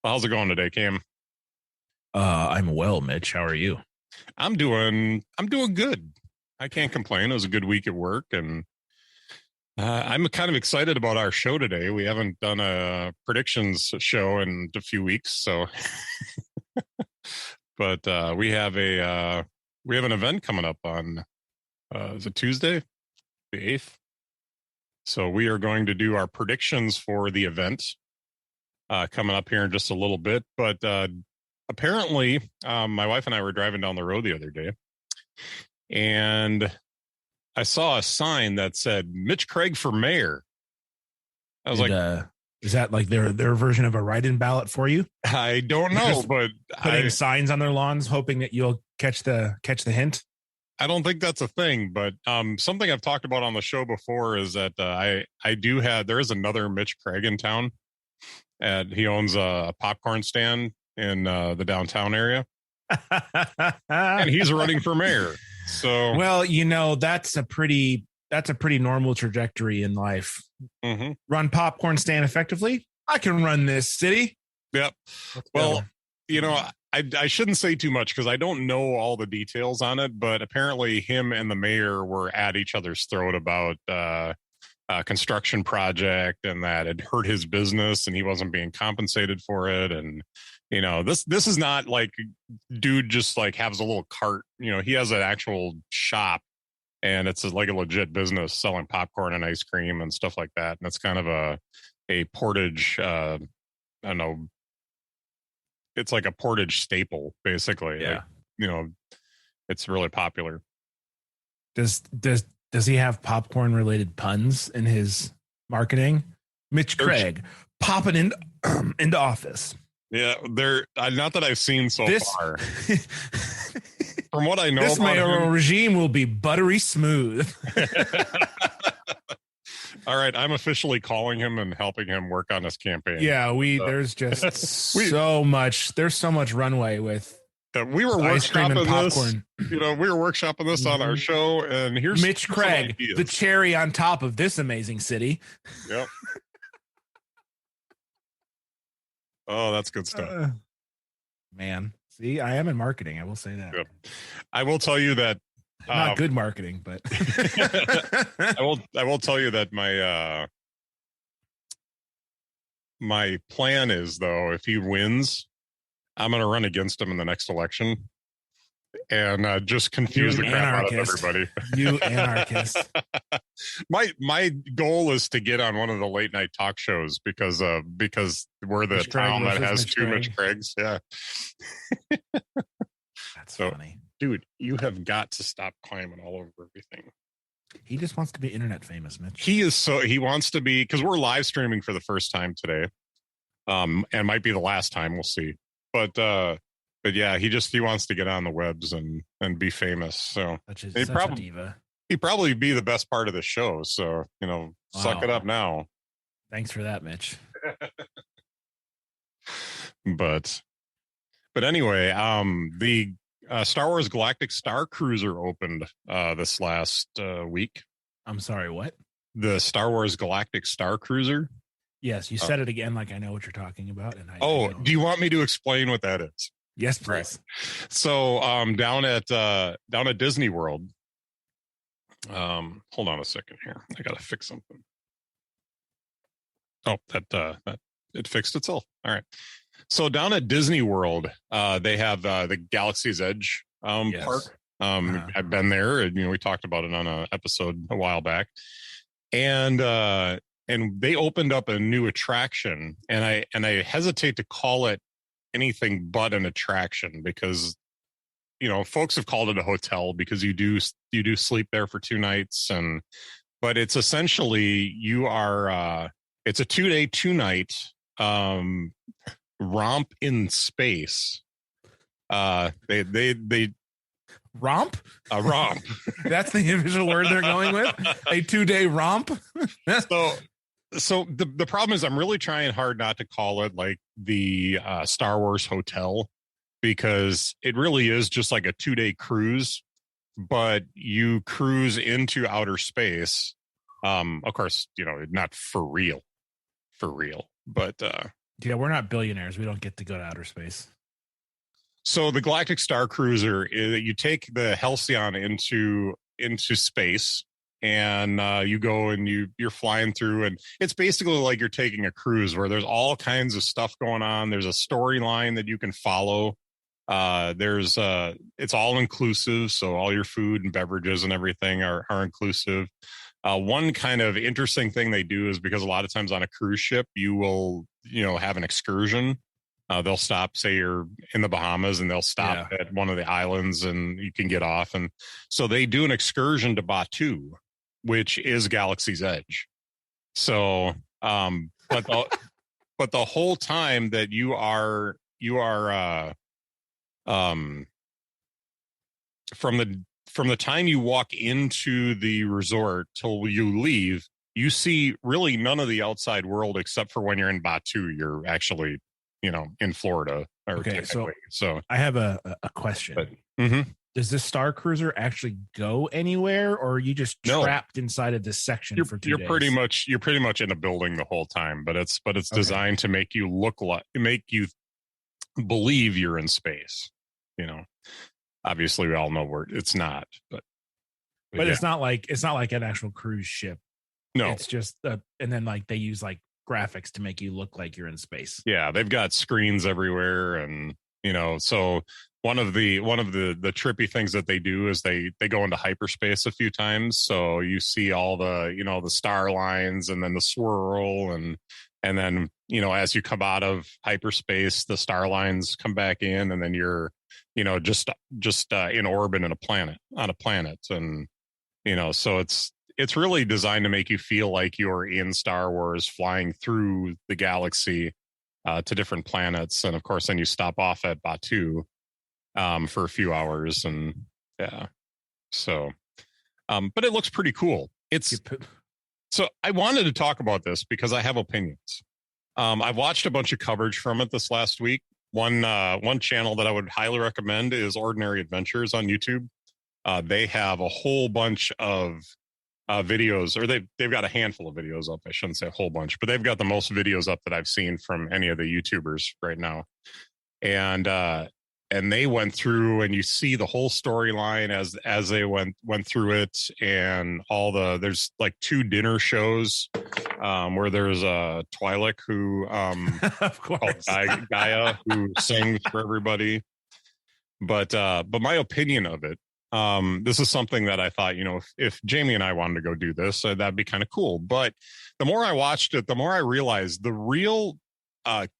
How's it going today, Cam? I'm well, Mitch. How are you? I'm doing good. I can't complain. It was a good week at work, and I'm kind of excited about our show today. We haven't done a predictions show in a few weeks, so but we have an event coming up on is it Tuesday, the 8th? So we are going to do our predictions for the event coming up here in just a little bit. But apparently, my wife and I were driving down the road the other day, and I saw a sign that said Mitch Craig for mayor. I was Is that like their version of a write-in ballot for you? I don't know, Just but Putting signs on their lawns, hoping that you'll catch the hint. I don't think that's a thing. But something I've talked about on the show before is that there is another Mitch Craig in town, and he owns a popcorn stand in the downtown area, and he's running for mayor. So well, that's a pretty normal trajectory in life. mm-hmm. Run popcorn stand effectively. I can run this city. Yep. Well, I shouldn't say too much because I don't know all the details on it, but apparently him and the mayor were at each other's throat about a construction project, and that it hurt his business and he wasn't being compensated for it. And, this is not like dude just like has a little cart, he has an actual shop, and it's like a legit business selling popcorn and ice cream and stuff like that. And it's kind of a Portage, I don't know, it's like a Portage staple, basically. Yeah. Like, it's really popular. Does he have popcorn related puns in his marketing? Mitch Craig popping into office. Yeah, not that I've seen so far. From what I know, this mayoral regime will be buttery smooth. All right, I'm officially calling him and helping him work on his campaign. Yeah, there's just so much runway with we were workshopping popcorn. We were workshopping this on our show, and here's Mitch Craig, the cherry on top of this amazing city. Yep. Oh, that's good stuff. Man, see, I am in marketing. I will say that. Yep. I will tell you that not good marketing, but I will tell you that my plan is, though, if he wins, I'm going to run against him in the next election and just confuse the crap out of everybody. You anarchist. My goal is to get on one of the late night talk shows because we're the town that has two Mitch Craigs. Yeah. That's funny. Dude, you have got to stop climbing all over everything. He just wants to be internet famous, Mitch. He wants to be, because we're live streaming for the first time today. And might be the last time, we'll see. But yeah, he wants to get on the webs and be famous. So he'd probably be the best part of the show. So, suck it up now. Thanks for that, Mitch. But anyway, the Star Wars Galactic Star Cruiser opened this last week. I'm sorry, what? The Star Wars Galactic Star Cruiser. Yes, you said it again like I know what you're talking about. And do you want me to explain what that is? Yes, please. Right. So down at Disney World. Hold on a second here. I gotta fix something. Oh, that it fixed itself. All right. So down at Disney World, they have the Galaxy's Edge park. I've been there, and we talked about it on an episode a while back, and they opened up a new attraction, and I hesitate to call it anything but an attraction because folks have called it a hotel because you do sleep there for 2 nights, but it's essentially it's a 2-day 2-night romp in space. They romp? A romp. That's the official word they're going with? A 2-day romp? So the problem is I'm really trying hard not to call it like the Star Wars Hotel, because it really is just like a 2-day cruise, but you cruise into outer space. Of course, not for real, but Yeah, we're not billionaires. We don't get to go to outer space. So the Galactic Star Cruiser is you take the Halcyon into space, and you go and you're flying through, and it's basically like you're taking a cruise where there's all kinds of stuff going on. There's a storyline that you can follow. It's all inclusive, so all your food and beverages and everything are inclusive. One kind of interesting thing they do is because a lot of times on a cruise ship, you will, have an excursion. They'll stop, say you're in the Bahamas, and they'll stop at one of the islands and you can get off. And so they do an excursion to Batuu, which is Galaxy's Edge. So, but the whole time that you are from the time you walk into the resort till you leave, you see really none of the outside world except for when you're in Batuu. You're actually, in Florida. Okay, so I have a question. But, does this Star Cruiser actually go anywhere, or are you just trapped inside of this section for 2 days? You're pretty much in a building the whole time, but it's designed to make you make you believe you're in space. Obviously we all know where it's not, but yeah. It's not like an actual cruise ship. No, it's just and then like they use like graphics to make you look like you're in space. Yeah, they've got screens everywhere, and so one of the trippy things that they do is they go into hyperspace a few times, so you see all the the star lines and then the swirl, and then as you come out of hyperspace, the star lines come back in, and then you're just in orbit on a planet, and so it's really designed to make you feel like you're in Star Wars, flying through the galaxy to different planets. And of course, then you stop off at Batuu for a few hours. And so, but it looks pretty cool. So I wanted to talk about this because I have opinions. I've watched a bunch of coverage from it this last week. One channel that I would highly recommend is Ordinary Adventures on YouTube. They have a whole bunch of videos, or they've got a handful of videos up. I shouldn't say a whole bunch, but they've got the most videos up that I've seen from any of the YouTubers right now. And they went through, and you see the whole storyline as they went through it, and there's like 2 dinner shows where there's Twi'lek who of course Gaia who sings for everybody. But my opinion of it, this is something that I thought, if Jamie and I wanted to go do this, that'd be kind of cool. But the more I watched it, the more I realized the real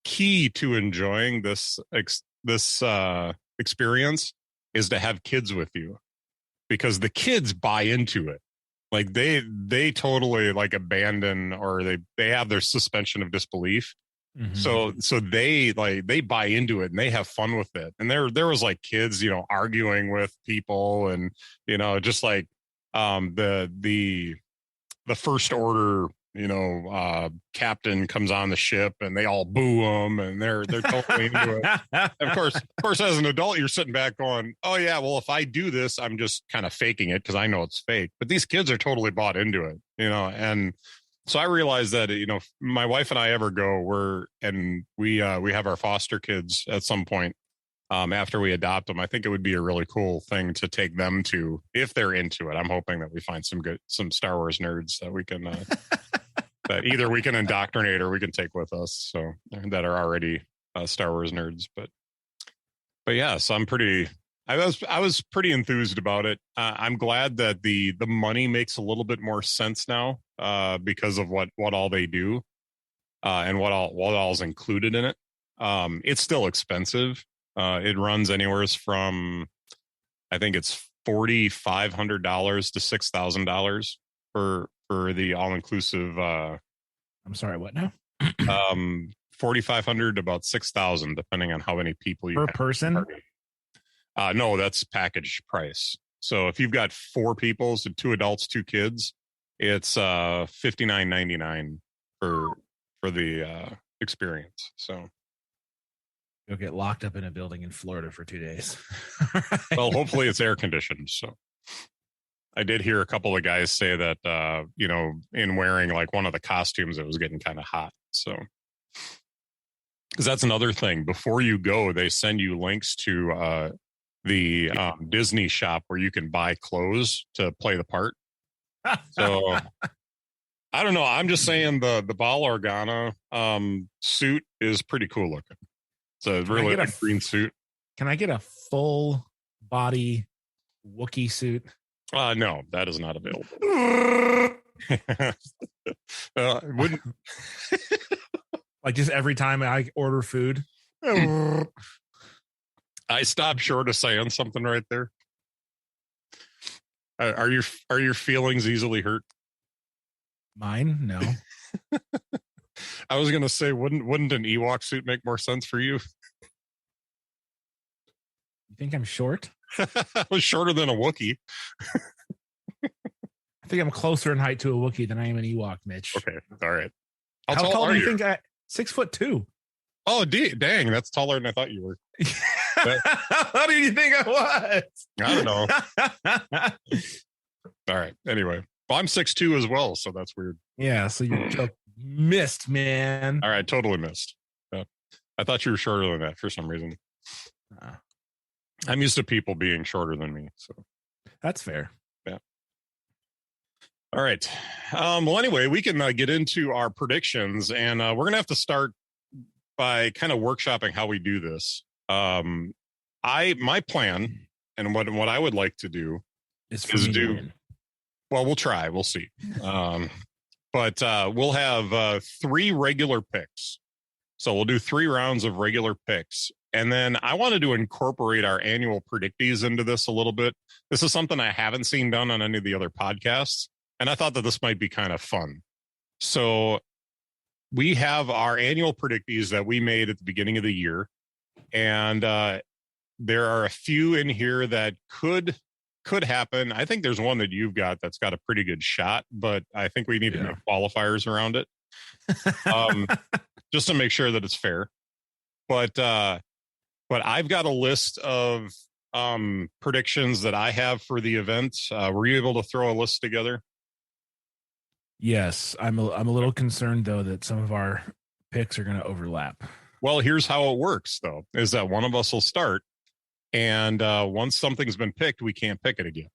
key to enjoying this experience is to have kids with you, because the kids buy into it. Like they totally like abandon, or they have their suspension of disbelief. Mm-hmm. So they buy into it and they have fun with it. And there was like kids, arguing with people, and just like the First Order, captain comes on the ship and they all boo him, and they're totally into it. Of course, as an adult, you're sitting back going, oh yeah, well, if I do this, I'm just kind of faking it because I know it's fake. But these kids are totally bought into it, and so I realized that, my wife and I ever go, we have our foster kids at some point after we adopt them. I think it would be a really cool thing to take them to, if they're into it. I'm hoping that we find some Star Wars nerds that we can that either we can indoctrinate or we can take with us, so that are already Star Wars nerds. But yeah, so I was pretty enthused about it. I'm glad that the money makes a little bit more sense now because of what all they do and what all is included in it. It's still expensive. It runs anywhere from, I think it's $4,500 to $6,000 for the all inclusive. I'm sorry, what now? 4,500 to about 6,000, depending on how many people you per have person. No, that's package price. So if you've got 4 people, so 2 adults, 2 kids, it's $59.99 for the experience. So you'll get locked up in a building in Florida for 2 days. Right. Well, hopefully it's air conditioned. So I did hear a couple of guys say that in wearing like one of the costumes, it was getting kind of hot. So Because that's another thing. Before you go, they send you links to the Disney shop where you can buy clothes to play the part. So I don't know. I'm just saying the Baal Organa suit is pretty cool looking. It's a really green suit. Can I get a full body Wookiee suit? No, that is not available. Wouldn't like just every time I order food. I stopped short of saying something right there. Are your feelings easily hurt? Mine? No. I was gonna say, wouldn't an Ewok suit make more sense for you? You think I'm short? I was shorter than a Wookiee. I think I'm closer in height to a Wookiee than I am an Ewok, Mitch. Okay, all right. How tall do you think 6'2"? Oh, dang, that's taller than I thought you were. How do you think I was? I don't know. All right. Anyway, well, I'm 6'2" as well, so that's weird. Yeah, so you missed, man. All right, totally missed. Yeah. I thought you were shorter than that for some reason. I'm used to people being shorter than me, so that's fair. Yeah. All right. Well, anyway, we can get into our predictions, and we're gonna have to start by kind of workshopping how we do this. My plan and what I would like to do is do. Well, we'll try. We'll see. But we'll have 3 regular picks. So we'll do 3 rounds of regular picks. And then I wanted to incorporate our annual predictees into this a little bit. This is something I haven't seen done on any of the other podcasts. And I thought that this might be kind of fun. So we have our annual predictees that we made at the beginning of the year. And there are a few in here that could happen. I think there's one that you've got that's got a pretty good shot, but I think we need to make qualifiers around it. Just to make sure that it's fair. But I've got a list of predictions that I have for the event. Were you able to throw a list together? Yes, I'm a little concerned though that some of our picks are going to overlap. Well, here's how it works though: is that one of us will start, and once something's been picked, we can't pick it again.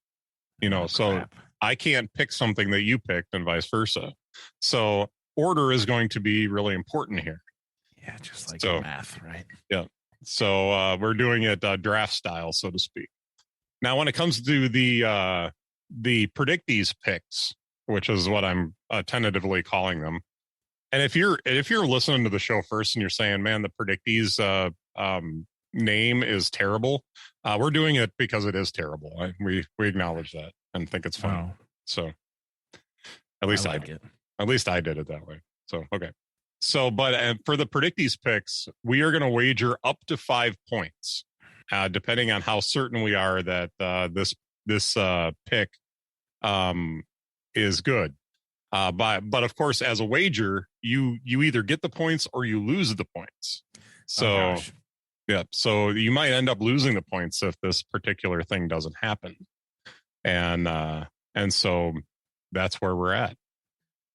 So I can't pick something that you picked, and vice versa. So order is going to be really important here. Yeah, just like math, right? Yeah. So we're doing it draft style, so to speak. Now, when it comes to the predictees picks, which is what I'm tentatively calling them, and if you're listening to the show first and you're saying, "Man, the predictees name is terrible," we're doing it because it is terrible. We acknowledge that and think it's fun. Wow. So at least I did it that way. So okay. So, but for the predictees picks, we are going to wager up to 5 points, depending on how certain we are that this pick is good. But of course, as a wager, you either get the points or you lose the points. So, so you might end up losing the points if this particular thing doesn't happen, and so that's where we're at.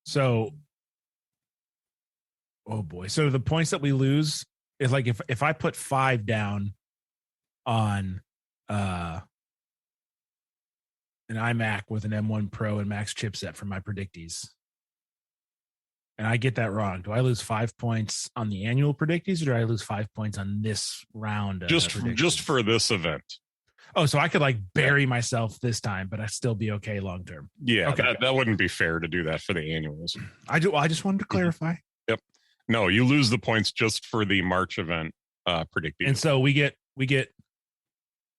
So. Oh boy. So the points that we lose is like if I put 5 down on an iMac with an M1 Pro and Max chipset for my predictees, and I get that wrong, do I lose 5 points on the annual predictees, or do I lose 5 points on this round? Just for this event. Oh, so I could like bury myself this time, but I'd still be okay long term. Yeah, okay. That wouldn't be fair to do that for the annuals. I just wanted to clarify. Yep. No, you lose the points just for the March event predictees. And so we get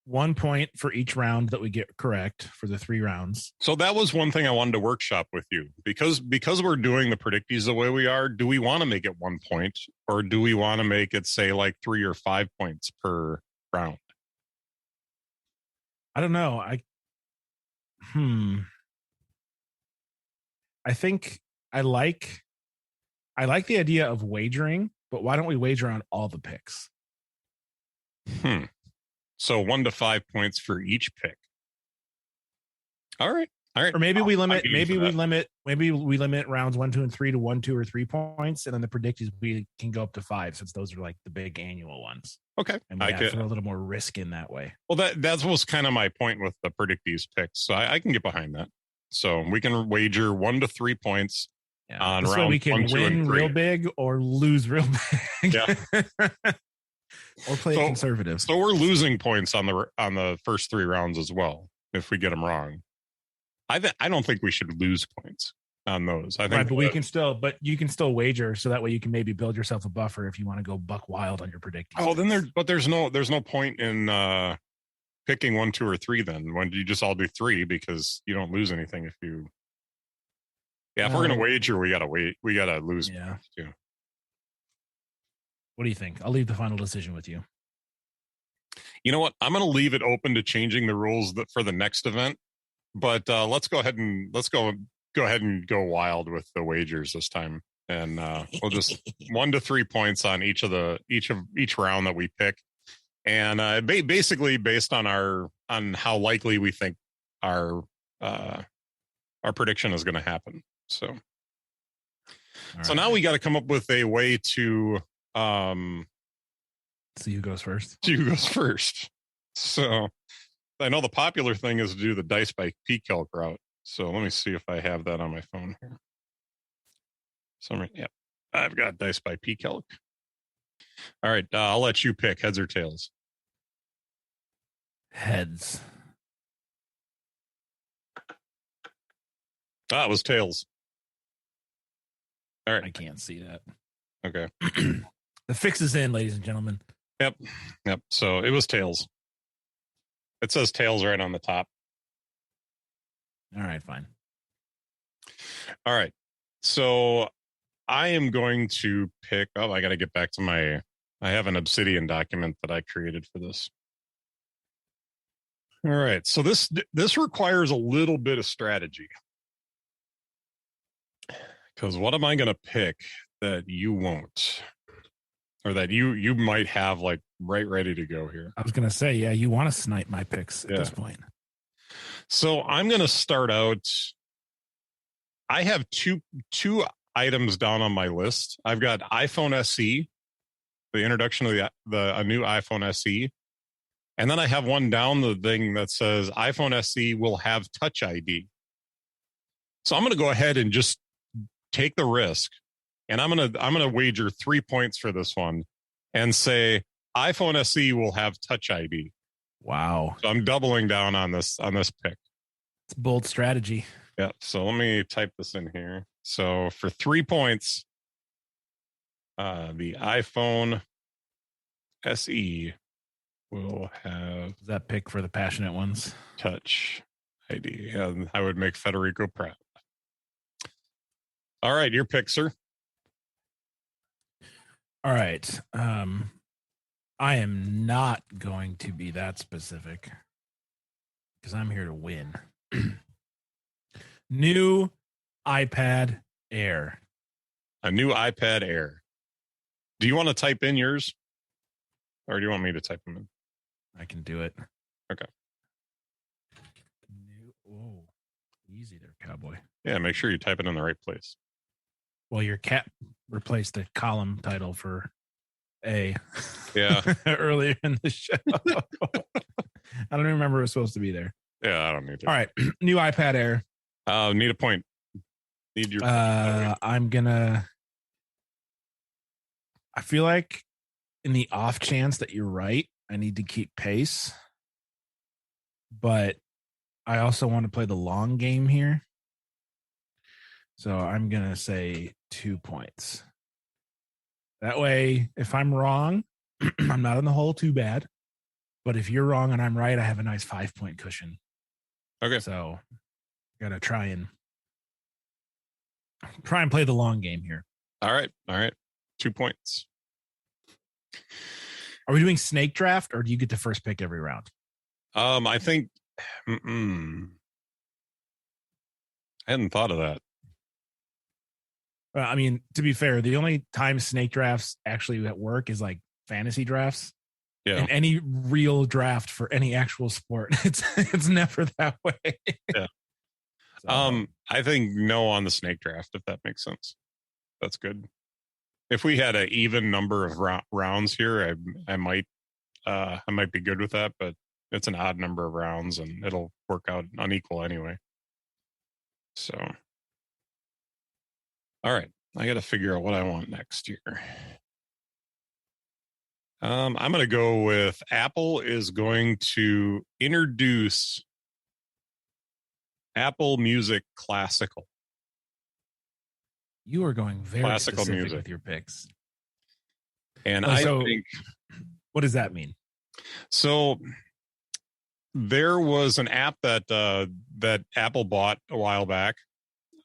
1 point for each round that we get correct for the 3 rounds. So that was one thing I wanted to workshop with you, because we're doing the predictees the way we are. Do we want to make it 1 point, or do we want to make it say like 3 or 5 points per round? I don't know. I think I like the idea of wagering, but why don't we wager on all the picks? So 1 to 5 points for each pick. All right. All right. Or maybe we limit. I'll give you for that. Maybe we limit rounds 1, 2, and 3 to 1, 2, or 3 points, and then the predictions we can go up to 5 since those are like the big annual ones. Okay. And we throw a little more risk in that way. Well, that was kind of my point with the predictees picks, so I can get behind that. So we can wager 1 to 3 points on this round way we can 1, 2, win and 3. real big or lose real big. Yeah. Or play conservative. So we're losing points on the first 3 rounds as well if we get them wrong. I don't think we should lose points on those. I think right, but you can still wager, so that way you can maybe build yourself a buffer if you want to go buck wild on your predictions. Oh, then there's no point in picking 1, 2, or 3. Then when you just all do 3 because you don't lose anything if you. Yeah, if we're gonna wager, we gotta lose points too. What do you think? I'll leave the final decision with you. You know what? I'm gonna leave it open to changing the rules for the next event, but let's go ahead and go wild with the wagers this time, and we'll just 1 to 3 points on each round that we pick, and basically based on how likely we think our prediction is going to happen. So now we got to come up with a way to see who goes first. So I know the popular thing is to do the dice by PCalc route. So let me see if I have that on my phone here. Yep, I've got dice by PCalc. All right, I'll let you pick heads or tails. Heads. It was tails. All right. I can't see that. Okay. The fix is in, ladies and gentlemen. Yep. So it was tails. It says tails right on the top. All right, fine. All right. So I am going to pick. Oh, I got to get back to I have an Obsidian document that I created for this. All right. So this requires a little bit of strategy. Because what am I going to pick that you won't, or that you might have like right ready to go here? I was going to say, yeah, you want to snipe my picks at this point. So I'm going to start out. I have two items down on my list. I've got iPhone SE, the introduction of a new iPhone SE, and then I have one down the thing that says iPhone SE will have Touch ID. So I'm going to go ahead and just take the risk, and I'm gonna wager 3 points for this one, and say iPhone SE will have Touch ID. Wow! So I'm doubling down on this pick. It's a bold strategy. Yeah. So let me type this in here. So for 3 points, the iPhone SE will have that pick for the passionate ones. Touch ID. And I would make Federico proud. All right, your pick, sir. All right. I am not going to be that specific because I'm here to win. New iPad Air. A new iPad Air. Do you want to type in yours? Or do you want me to type them in? I can do it. Okay. Oh, easy there, cowboy. Yeah, make sure you type it in the right place. Well, your cat replaced the column title for A. Yeah. Earlier in the show. I don't remember it was supposed to be there. Yeah, I don't need to. All right. New iPad Air. Need a point. Need your I feel like in the off chance that you're right, I need to keep pace. But I also want to play the long game here. So I'm going to say 2 points. That way, if I'm wrong, I'm not in the hole too bad. But if you're wrong and I'm right, I have a nice 5-point cushion. Okay. So got to try and play the long game here. All right. 2 points. Are we doing snake draft or do you get to first pick every round? I think I hadn't thought of that. I mean, to be fair, the only time snake drafts actually at work is like fantasy drafts. Yeah. And any real draft for any actual sport, it's never that way. Yeah. So, I think no on the snake draft, if that makes sense. That's good. If we had an even number of rounds here, I might be good with that, but it's an odd number of rounds and it'll work out unequal anyway. So, all right, I got to figure out what I want next year. I'm going to go with Apple is going to introduce Apple Music Classical. you are going very Classical specific music with your picks. And I think, what does that mean? So there was an app that Apple bought a while back.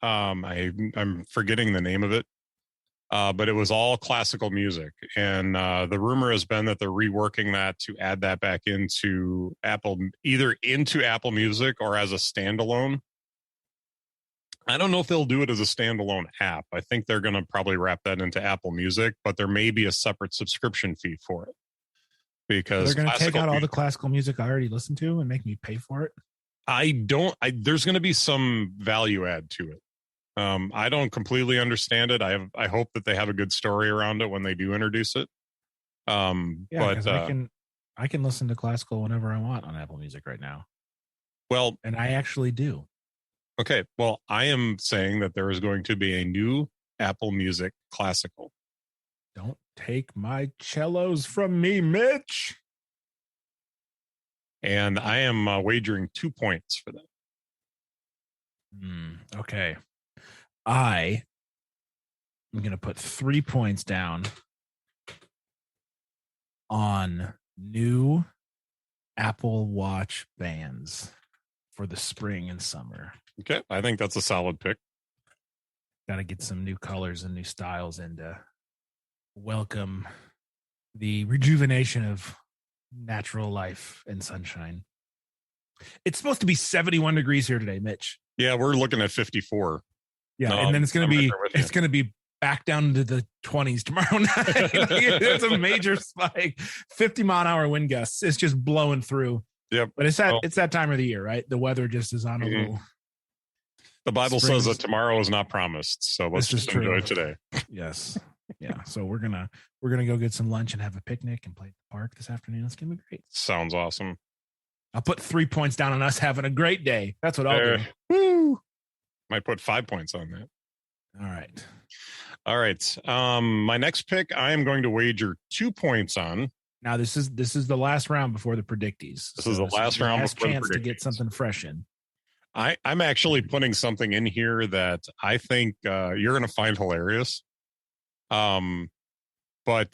I'm forgetting the name of it, but it was all classical music, and the rumor has been that they're reworking that to add that back into Apple, either into Apple Music or as a standalone. I don't know if they'll do it as a standalone app. I think they're going to probably wrap that into Apple Music, but there may be a separate subscription fee for it. Because they're going to take out all the classical music I already listened to and make me pay for it. There's going to be some value add to it. I don't completely understand it. I hope that they have a good story around it when they do introduce it. But I can listen to classical whenever I want on Apple Music right now. Well, and I actually do. Okay. Well, I am saying that there is going to be a new Apple Music Classical. Don't take my cellos from me, Mitch. And I am wagering 2 points for that. Okay. I am going to put 3 points down on new Apple Watch bands for the spring and summer. Okay. I think that's a solid pick. Got to get some new colors and new styles and welcome the rejuvenation of natural life and sunshine. It's supposed to be 71 degrees here today, Mitch. Yeah, we're looking at 54. Yeah, and then it's going to be back down to the 20s tomorrow night. It's a major spike. 50-mile-an-hour wind gusts. It's just blowing through. Yep. But it's that time of the year, right? The weather just is on a little. The Bible says that tomorrow is not promised, so let's just enjoy it today. Yes. Yeah. So we're gonna go get some lunch and have a picnic and play at the park this afternoon. It's gonna be great. Sounds awesome. I'll put 3 points down on us having a great day. That's what I'll do. Woo! Might put 5 points on that. All right. My next pick, I am going to wager 2 points on. Now this is the last round before the predictees. This is the last round before chance to get something fresh in. I'm actually putting something in here that I think you're going to find hilarious. But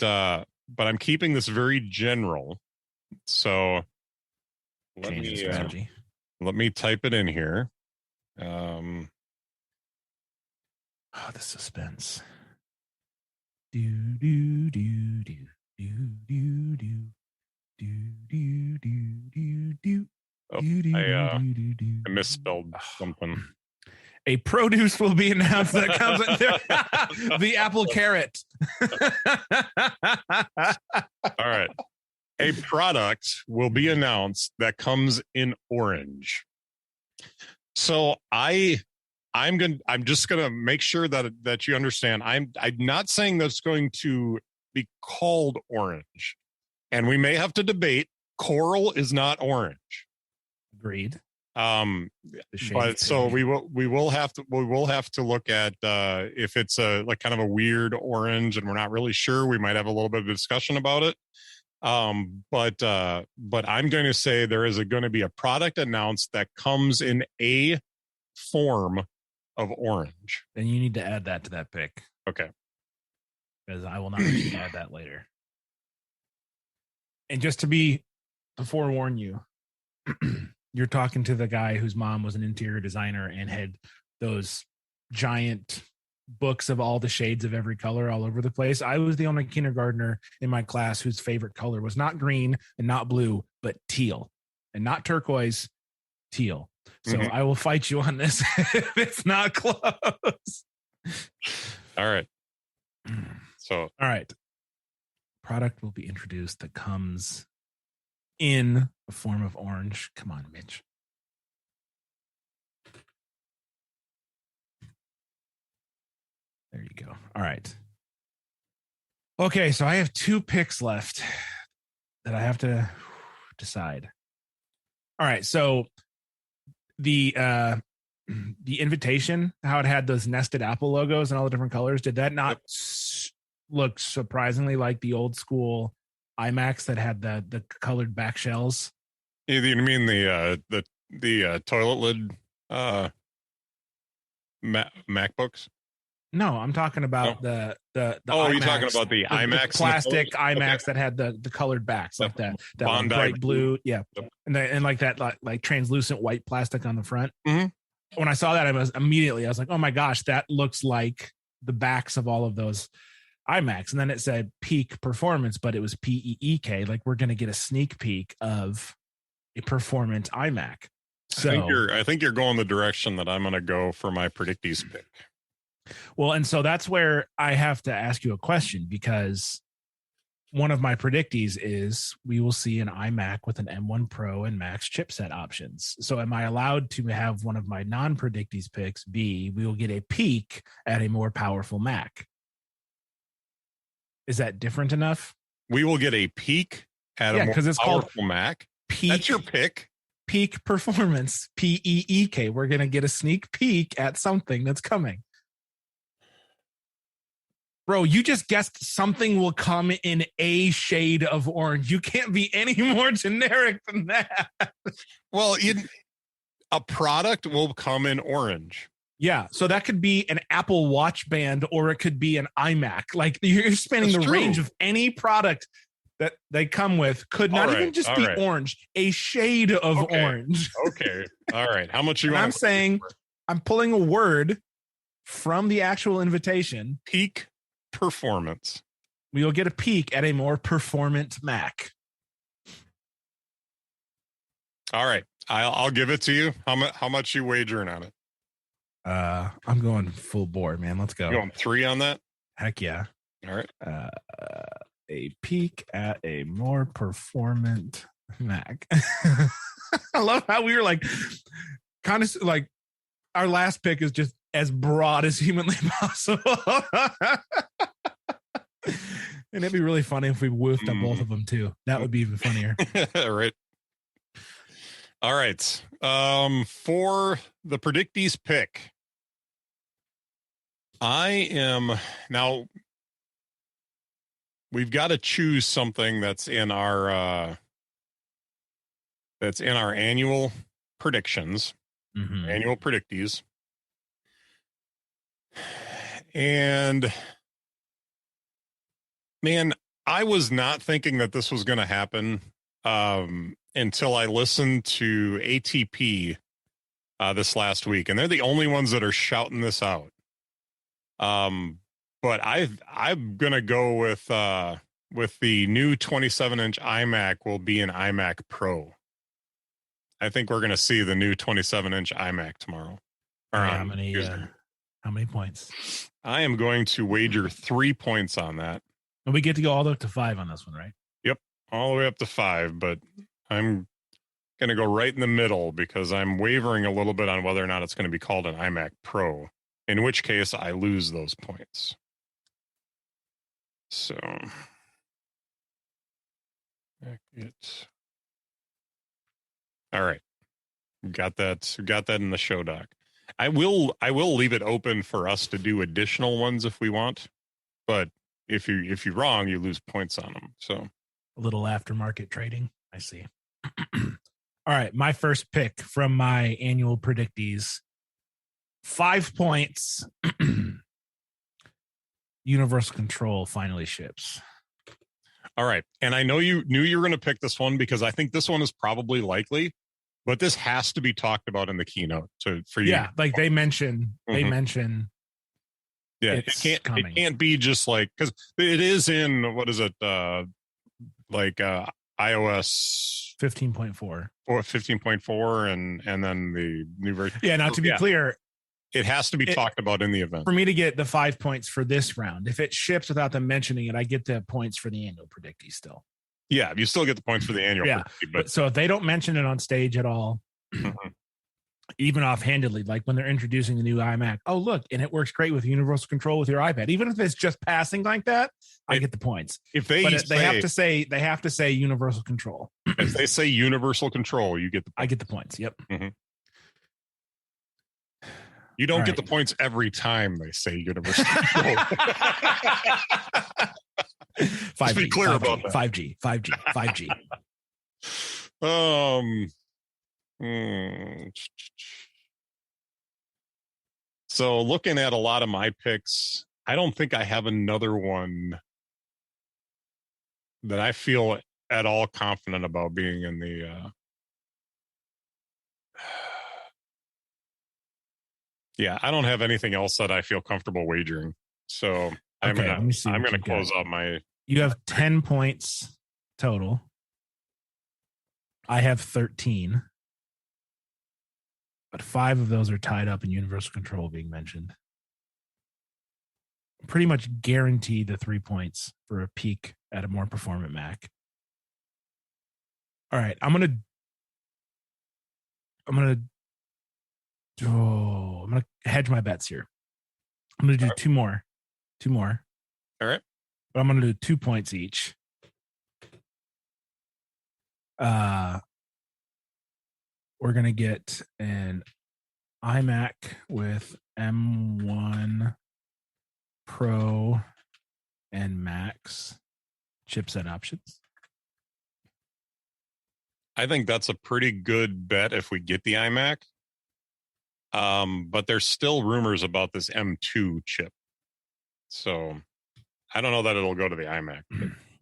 I'm keeping this very general. So let me type it in here. The suspense. Do do do do do do do do do do do. I misspelled something. A produce will be announced that comes in there. The apple carrot. All right. A product will be announced that comes in orange. So I'm just gonna make sure that you understand. I'm not saying that's going to be called orange. And we may have to debate. Coral is not orange. Agreed. But so we will have to look at if it's a like kind of a weird orange and we're not really sure. We might have a little bit of a discussion about it. But I'm going to say there is going to be a product announced that comes in a form of orange. Then you need to add that to that pick. Okay. Because I will not add that later. And just to forewarn you, you're talking to the guy whose mom was an interior designer and had those giant books of all the shades of every color all over the place. I was the only kindergartner in my class whose favorite color was not green and not blue, but teal, and not turquoise, teal. So I will fight you on this if it's not close. All right. So, all right. Product will be introduced that comes in a form of orange. Come on, Mitch. There you go. All right. Okay, so I have 2 picks left that I have to decide. All right, so the invitation, how it had those nested apple logos and all the different colors, did that not look surprisingly like the old school iMacs that had the colored back shells? You mean the toilet lid MacBooks? No, I'm talking about the oh, iMacs, you're talking about the iMacs, the plastic iMacs that had the colored backs, like that like bright blue, yeah, and like that like translucent white plastic on the front. Mm-hmm. When I saw that, I was like, oh my gosh, that looks like the backs of all of those iMacs. And then it said peak performance, but it was PEEK. Like, we're going to get a sneak peek of a performant iMac. So I think you're going the direction that I'm going to go for my predictees pick. Well, and so that's where I have to ask you a question, because one of my predictees is we will see an iMac with an M1 Pro and Max chipset options. So am I allowed to have one of my non-predictees picks be we will get a peek at a more powerful Mac? Is that different enough? We will get a peek at a more powerful Mac. Peak, that's your pick. Peak performance, PEEK. We're going to get a sneak peek at something that's coming. Bro, you just guessed something will come in a shade of orange. You can't be any more generic than that. Well, a product will come in orange. Yeah, so that could be an Apple Watch band, or it could be an iMac. Like, you're spanning the range of any product that they come with. Could not even just be orange, a shade of orange. Okay, all right. How much you want? I'm saying I'm pulling a word from the actual invitation. Peak performance. We'll get a peek at a more performant Mac. All right, I'll give it to you. How much you wagering on it? I'm going full board, man. Let's go. You going 3 on that? Heck yeah. All right. A peek at a more performant Mac. I love how we were like, kind of like, our last pick is just as broad as humanly possible. And it'd be really funny if we woofed on both of them too. That would be even funnier. Right. All right. For the predictees pick, now we've got to choose something that's in our annual predictions, annual predictees. And man, I was not thinking that this was going to happen until I listened to ATP this last week, and they're the only ones that are shouting this out. But I'm going to go with the new 27-inch iMac will be an iMac Pro. I think we're going to see the new 27-inch iMac tomorrow. How many points? I am going to wager 3 points on that. And we get to go all the way up to 5 on this one, right? Yep, all the way up to 5, but I'm going to go right in the middle because I'm wavering a little bit on whether or not it's going to be called an iMac Pro, in which case I lose those points. So, all right, got that in the show doc. I will leave it open for us to do additional ones if we want, but if you're wrong, you lose points on them. So a little aftermarket trading. I see. All right, my first pick from my annual predictees, 5 points. Universal Control finally ships. All right, and I know you knew you were going to pick this one because I think this one is probably likely, but this has to be talked about in the keynote for you. Yeah, like they mention. Yeah, it can't be just like, because it is in, what is it, like iOS 15.4 or 15.4 and then the new version. Yeah, now to be clear, it has to be talked about in the event. For me to get the 5 points for this round, if it ships without them mentioning it, I get the points for the annual predictee still. Yeah, you still get the points for the annual. Yeah, but so if they don't mention it on stage at all, even offhandedly, like when they're introducing the new iMac. Oh, look, and it works great with universal control with your iPad. Even if it's just passing like that, I get the points. If they they have to say universal control. If they say universal control, you get the points. I get the points. Yep. Mm-hmm. You don't get the points every time they say universal control. 5G, Let's be clear 5G, about that. 5G. So looking at a lot of my picks, I don't think I have another one that I feel at all confident about being in the yeah, I don't have anything else that I feel comfortable wagering. So I'm gonna close out my. You have 10 points total. I have 13, but 5 of those are tied up in universal control being mentioned. Pretty much guaranteed the 3 points for a peak at a more performant Mac. All right, I'm gonna hedge my bets here. I'm gonna do two more. All right, but I'm gonna do 2 points each. We're gonna get an iMac with M1 Pro and Max chipset options. I think that's a pretty good bet if we get the iMac. But there's still rumors about this M2 chip. So I don't know that it'll go to the iMac.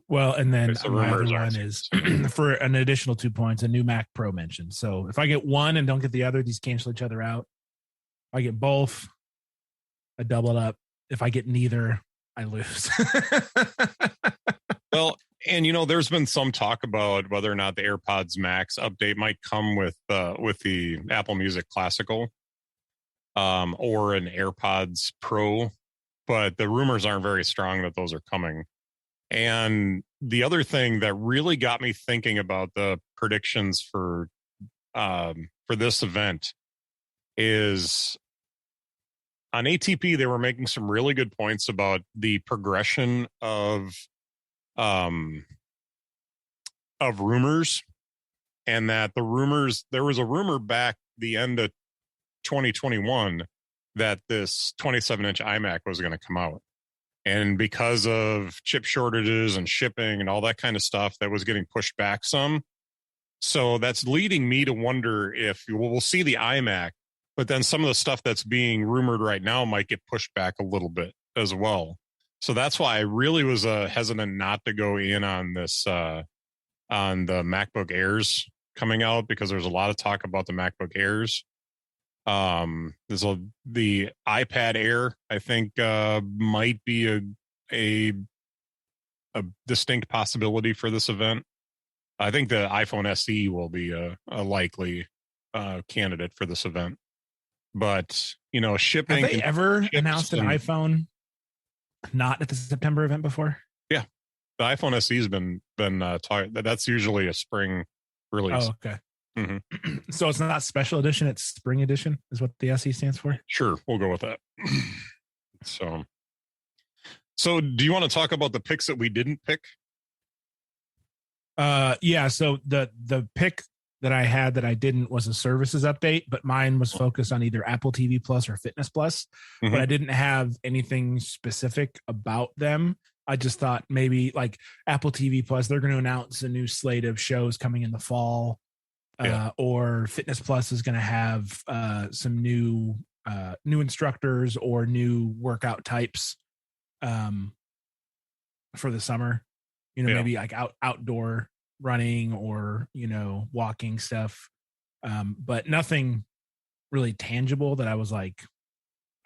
Well, and then my other one is for an additional 2 points, a new Mac Pro mentioned. So if I get one and don't get the other, these cancel each other out. If I get both, I double it up. If I get neither, I lose. Well, and there's been some talk about whether or not the AirPods Max update might come with the Apple Music Classical, or an AirPods Pro, but the rumors aren't very strong that those are coming. And the other thing that really got me thinking about the predictions for this event is on ATP, they were making some really good points about the progression of rumors, and that there was a rumor back the end of 2021 that this 27-inch iMac was going to come out. And because of chip shortages and shipping and all that kind of stuff, that was getting pushed back some. So that's leading me to wonder if we'll see the iMac, but then some of the stuff that's being rumored right now might get pushed back a little bit as well. So that's why I really was hesitant not to go in on this, on the MacBook Airs coming out, because there's a lot of talk about the MacBook Airs. There's the iPad Air, I think, might be a distinct possibility for this event. I think the iPhone SE will be a likely candidate for this event. But shipping. Have they ever announced an iPhone not at the September event before? Yeah, the iPhone SE has been that's usually a spring release. Oh, okay. Mm-hmm. So it's not special edition; it's spring edition, is what the SE stands for. Sure, we'll go with that. So do you want to talk about the picks that we didn't pick? Yeah. So the pick that I had that I didn't was a services update, but mine was focused on either Apple TV Plus or Fitness Plus. Mm-hmm. But I didn't have anything specific about them. I just thought maybe like Apple TV Plus, they're going to announce a new slate of shows coming in the fall. Yeah. Or Fitness Plus is going to have some new instructors or new workout types for the summer. Maybe like outdoor running or walking stuff, but nothing really tangible that I was like,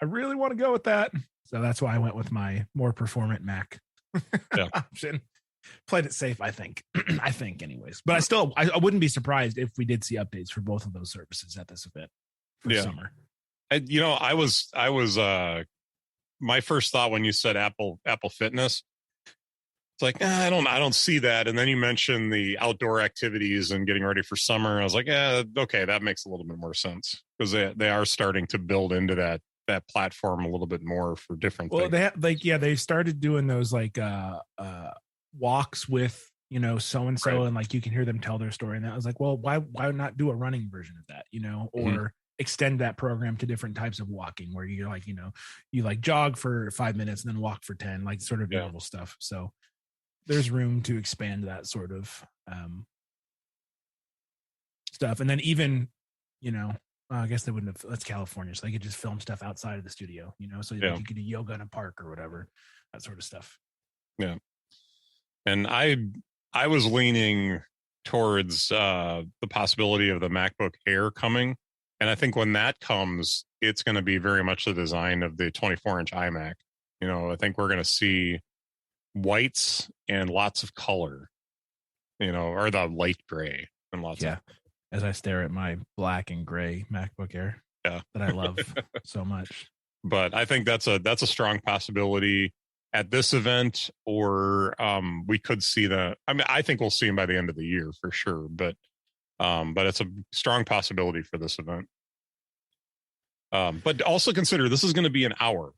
I really want to go with that. So that's why I went with my more performant Mac option. Played it safe, I think. Anyways. But I wouldn't be surprised if we did see updates for both of those services at this event for summer. I was my first thought when you said Apple Fitness, it's like, I don't see that. And then you mentioned the outdoor activities and getting ready for summer. I was like, okay, that makes a little bit more sense because they are starting to build into that platform a little bit more for different things. They have, they started doing those walks with so and so, and like you can hear them tell their story. And that was like, well, why not do a running version of that, or extend that program to different types of walking where you're like, you like jog for 5 minutes and then walk for 10, like sort of interval stuff. So there's room to expand that sort of stuff. And then even, I guess they wouldn't have, that's California. So they could just film stuff outside of the studio, so like you could do yoga in a park or whatever, that sort of stuff. Yeah. And I was leaning towards the possibility of the MacBook Air coming. And I think when that comes, it's going to be very much the design of the 24-inch iMac. I think we're going to see whites and lots of color, or the light gray and lots of. As I stare at my black and gray MacBook Air that I love so much. But I think that's a strong possibility at this event, or we could see that. I mean, I think we'll see him by the end of the year for sure, but it's a strong possibility for this event. But also consider this is going to be an hour.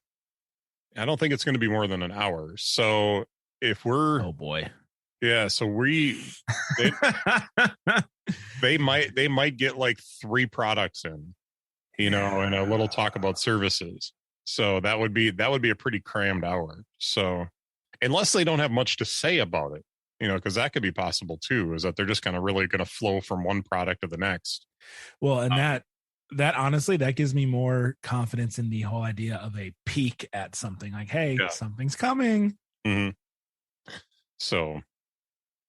I don't think it's going to be more than an hour. So if we're, oh boy, yeah. So they might get like 3 products in, and a little talk about services. So that would be a pretty crammed hour. So unless they don't have much to say about it, because that could be possible too, is that they're just kind of really going to flow from one product to the next. Well, and that honestly, that gives me more confidence in the whole idea of a peek at something like, hey, something's coming. Mm-hmm. So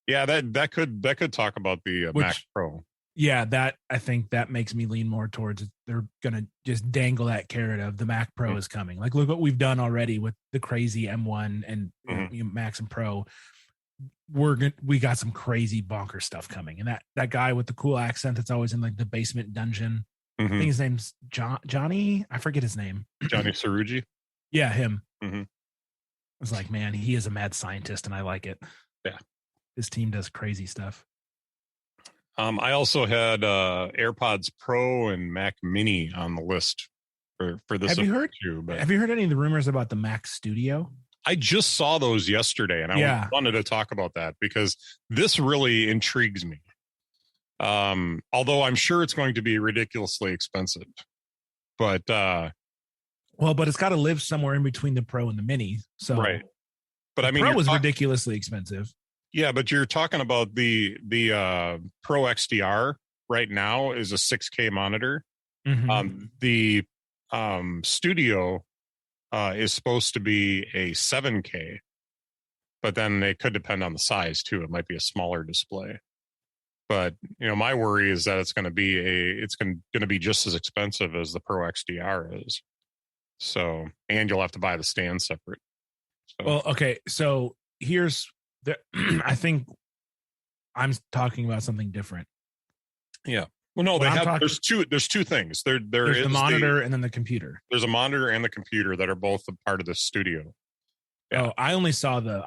yeah, that could talk about the Mac Pro. Yeah, I think that makes me lean more towards they're gonna just dangle that carrot of the Mac Pro is coming. Like, look what we've done already with the crazy M1 and Max and Pro. We got some crazy bonker stuff coming, and that guy with the cool accent that's always in like the basement dungeon. I think his name's Johnny. I forget his name. Johnny Sarugi. Yeah, him. I was like, man, he is a mad scientist, and I like it. Yeah, his team does crazy stuff. I also had AirPods Pro and Mac Mini on the list for this. Have you heard any of the rumors about the Mac Studio? I just saw those yesterday, and I wanted to talk about that because this really intrigues me. Although I'm sure it's going to be ridiculously expensive, but but it's got to live somewhere in between the Pro and the Mini. So right, but I mean, Pro was ridiculously expensive. Yeah, but you're talking about the Pro XDR right now is a 6K monitor. The Studio is supposed to be a 7K, but then it could depend on the size too. It might be a smaller display. But my worry is that it's going to be just as expensive as the Pro XDR is. So, and you'll have to buy the stand separate. So. Well, okay, so here's. I think I'm talking about something different. Yeah. Well, no, there's two things. There's the monitor and then the computer. There's a monitor and the computer that are both a part of the Studio. Yeah. Oh, I only saw the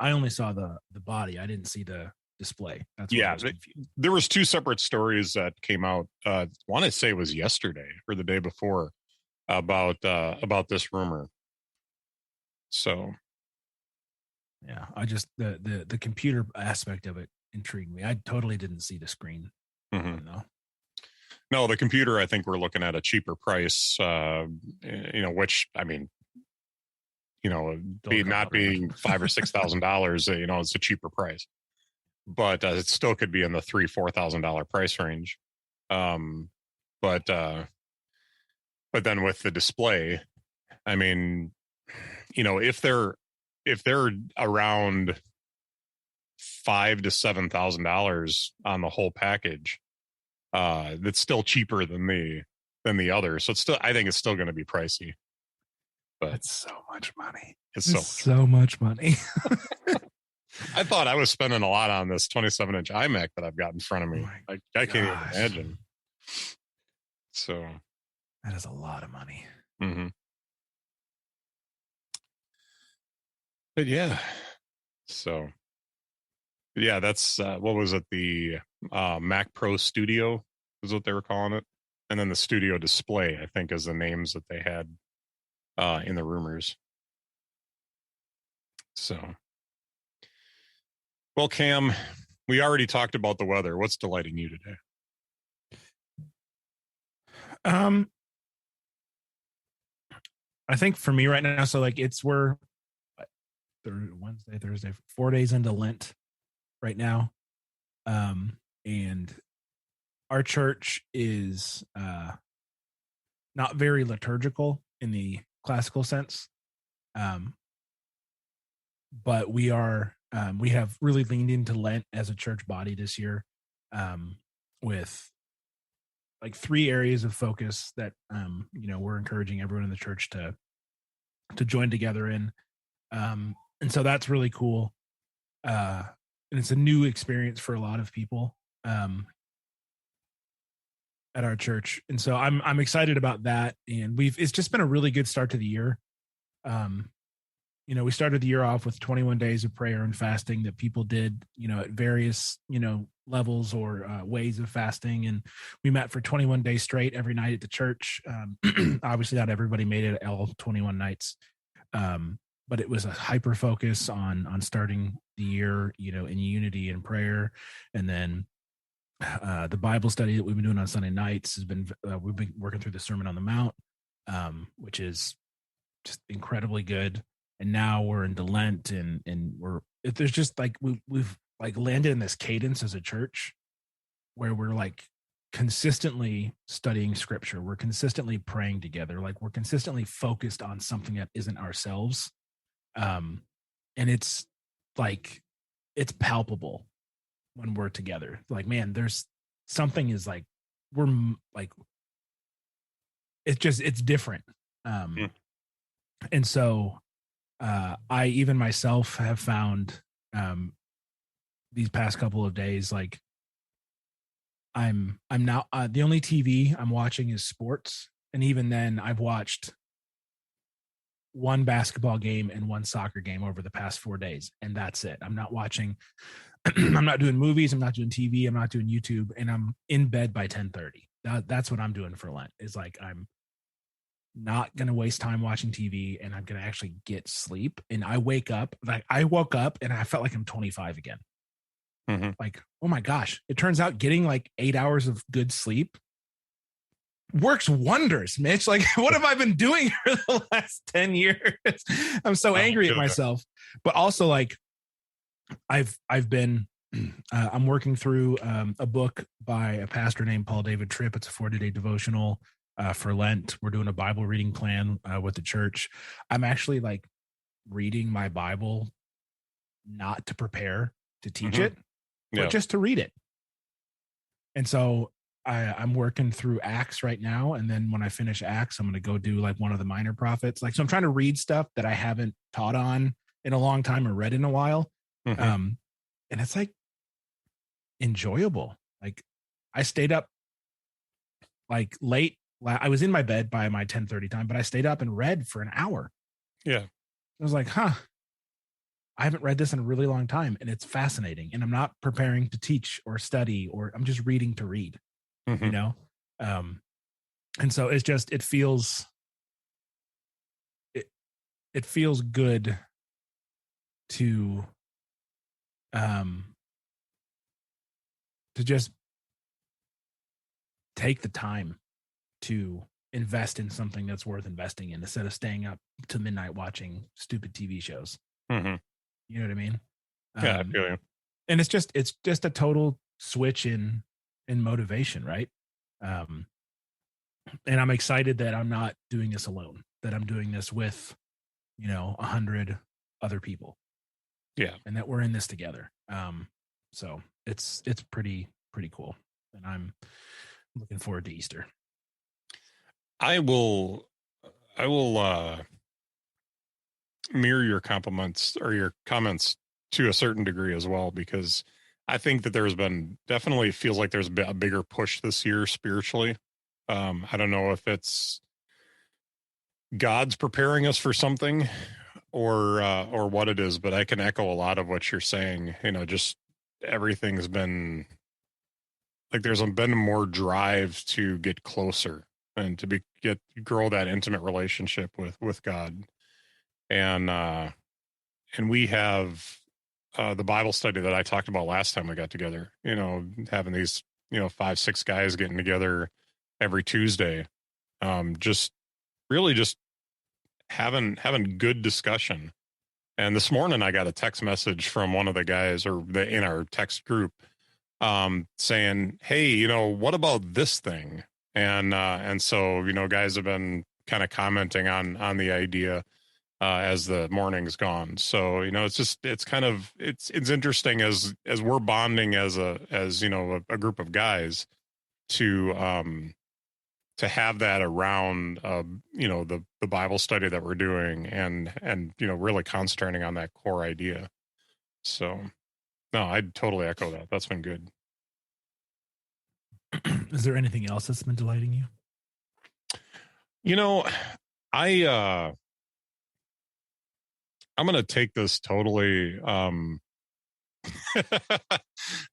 body. I didn't see the display. That's there was 2 separate stories that came out. I want to say it was yesterday or the day before about this rumor. So. Yeah, I just the computer aspect of it intrigued me. I totally didn't see the screen. No, the computer. I think we're looking at a cheaper price. Which I mean, not being $5,000 or $6,000. It's a cheaper price, but it still could be in the $3,000-$4,000 price range. But then with the display, I mean, if they're around $5,000 to $7,000 on the whole package, that's still cheaper than the other. So I think it's still going to be pricey. But it's so much money. It's so much money. I thought I was spending a lot on this 27-inch iMac that I've got in front of me. I can't even imagine. So that is a lot of money. But yeah, so Yeah, that's what was it? The Mac Pro Studio is what they were calling it, and then the Studio Display, I think, is the names that they had in the rumors. So, well, Cam, we already talked about the weather. What's delighting you today? I think for me right now, so like we're Wednesday, Thursday, 4 days into Lent right now. And our church is not very liturgical in the classical sense. But we have really leaned into Lent as a church body this year, with like 3 areas of focus that we're encouraging everyone in the church to join together in. And so that's really cool. And it's a new experience for a lot of people at our church. And so I'm excited about that. And it's just been a really good start to the year. We started the year off with 21 days of prayer and fasting that people did, at various, levels or ways of fasting. And we met for 21 days straight every night at the church. Obviously not everybody made it all 21 nights. But it was a hyper focus on starting the year, in unity and prayer. And then the Bible study that we've been doing on Sunday nights has been, we've been working through the Sermon on the Mount, which is just incredibly good. And now we're into Lent, and there's just like we've like landed in this cadence as a church where we're like consistently studying scripture. We're consistently praying together. Like we're consistently focused on something that isn't ourselves. And it's like, it's palpable when we're together. Like, man, there's something is like, we're like, it's different. And so, I even myself have found, these past couple of days, like I'm now, the only TV I'm watching is sports. And even then I've watched one basketball game and one soccer game over the past 4 days. And that's it. I'm not watching, I'm not doing movies. I'm not doing TV. I'm not doing YouTube, and I'm in bed by 10:30. That's what I'm doing for Lent, is like, I'm not going to waste time watching TV, and I'm going to actually get sleep. And I wake up, like I woke up and I felt like I'm 25 again. Mm-hmm. Like, oh my gosh, it turns out getting like 8 hours of good sleep works wonders, Mitch. Like, what have I been doing for the last 10 years? I'm so angry at myself. But also, like, I've been I'm working through a book by a pastor named Paul David Tripp. It's a 40-day devotional for Lent. We're doing a Bible reading plan with the church. I'm actually like reading my Bible not to prepare to teach it, but just to read it. And so I'm working through Acts right now. And then when I finish Acts, I'm going to go do like one of the minor prophets. Like, so I'm trying to read stuff that I haven't taught on in a long time or read in a while. And it's like enjoyable. Like, I stayed up like late. I was in my bed by my 10:30 time, but I stayed up and read for an hour. Yeah. I was like, I haven't read this in a really long time, and it's fascinating. And I'm not preparing to teach or study, or I'm just reading to read, you know? And so it's just, it feels good to just take the time to invest in something that's worth investing in, instead of staying up to midnight watching stupid TV shows. You know what I mean? Yeah, I feel you. And it's just a total switch in motivation, right? And I'm excited that I'm not doing this alone, that I'm doing this with, 100 other people. Yeah. And that we're in this together. So it's pretty cool. And I'm looking forward to Easter. I will mirror your compliments or your comments to a certain degree as well, because I think that there's been, definitely feels like there's been a bigger push this year spiritually. I don't know if it's God's preparing us for something or what it is, but I can echo a lot of what you're saying, just everything's been like there's been more drive to get closer and to grow that intimate relationship with God. And we have the Bible study that I talked about last time we got together, having these, 5, 6 guys getting together every Tuesday. Just really just having good discussion. And this morning I got a text message from one of the guys in our text group saying, hey, what about this thing? And so, guys have been kind of commenting on the idea as the morning's gone. So, it's interesting as we're bonding as a group of guys to have that around, the Bible study that we're doing and, really concentrating on that core idea. So no, I'd totally echo that. That's been good. Is there anything else that's been delighting you? I'm going to take this totally.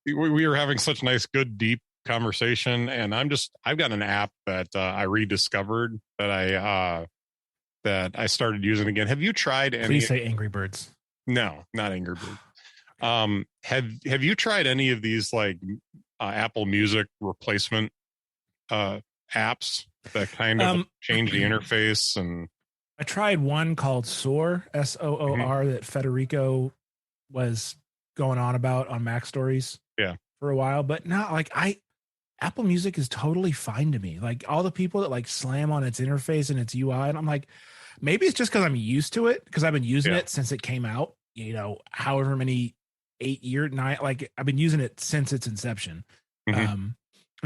We were having such nice, good, deep conversation, and I've got an app that I rediscovered that I started using again. Have you tried any? Please say Angry Birds. No, not Angry Birds. Have you tried any of these like Apple Music replacement apps that kind of change the interface? And I tried one called Soar, SOOR, that Federico was going on about on Mac Stories. Yeah. For a while, but not like Apple Music is totally fine to me. Like all the people that like slam on its interface and its UI, and I'm like, maybe it's just because I'm used to it because I've been using it since it came out. However many 8 years, 9, like I've been using it since its inception, and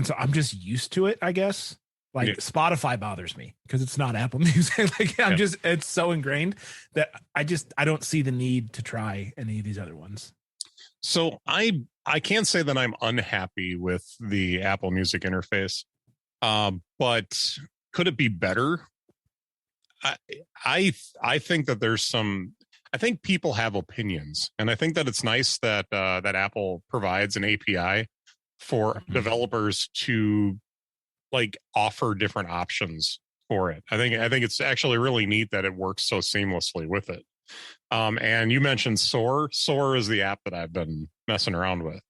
so I'm just used to it, I guess. Like Spotify bothers me because it's not Apple Music. Like it's so ingrained that I don't see the need to try any of these other ones. So I can't say that I'm unhappy with the Apple Music interface, but could it be better? I think that there's some. I think people have opinions, and I think that it's nice that that Apple provides an API for developers to like offer different options for it. I think it's actually really neat that it works so seamlessly with it. And you mentioned Soar. Soar is the app that I've been messing around with.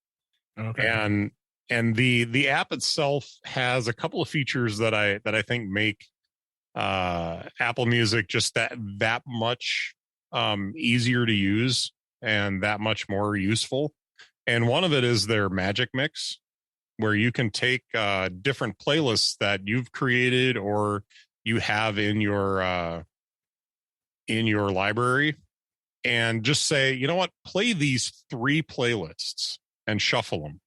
Okay. And the app itself has a couple of features that I think make Apple Music just that much easier to use and that much more useful. And one of it is their Magic Mix, where you can take different playlists that you've created or you have in your library and just say, you know what, play these 3 playlists and shuffle them.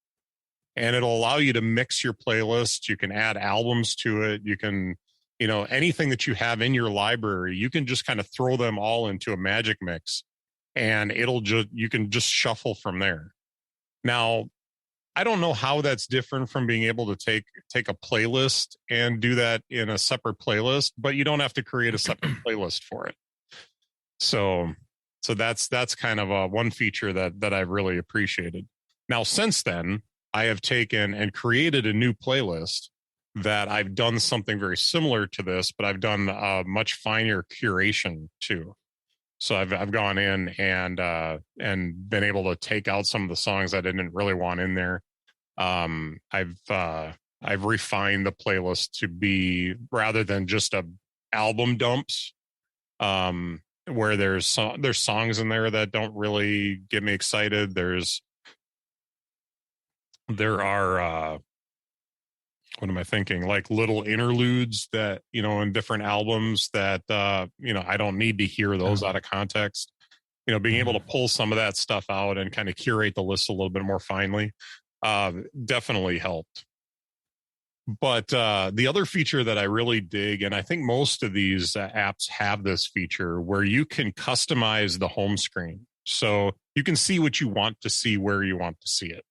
And it'll allow you to mix your playlist. You can add albums to it. You can, anything that you have in your library, you can just kind of throw them all into a Magic Mix and you can just shuffle from there. Now, I don't know how that's different from being able to take a playlist and do that in a separate playlist, but you don't have to create a separate playlist for it. So that's kind of one feature that I've really appreciated. Now, since then, I have taken and created a new playlist that I've done something very similar to this, but I've done a much finer curation too. So I've gone in and been able to take out some of the songs I didn't really want in there. I've refined the playlist to be, rather than just a album dumps, where there's songs in there that don't really get me excited. There are what am I thinking? Like little interludes that, in different albums that, I don't need to hear those out of context. Being able to pull some of that stuff out and kind of curate the list a little bit more finely, definitely helped. But the other feature that I really dig, and I think most of these apps have this feature where you can customize the home screen. So you can see what you want to see where you want to see it.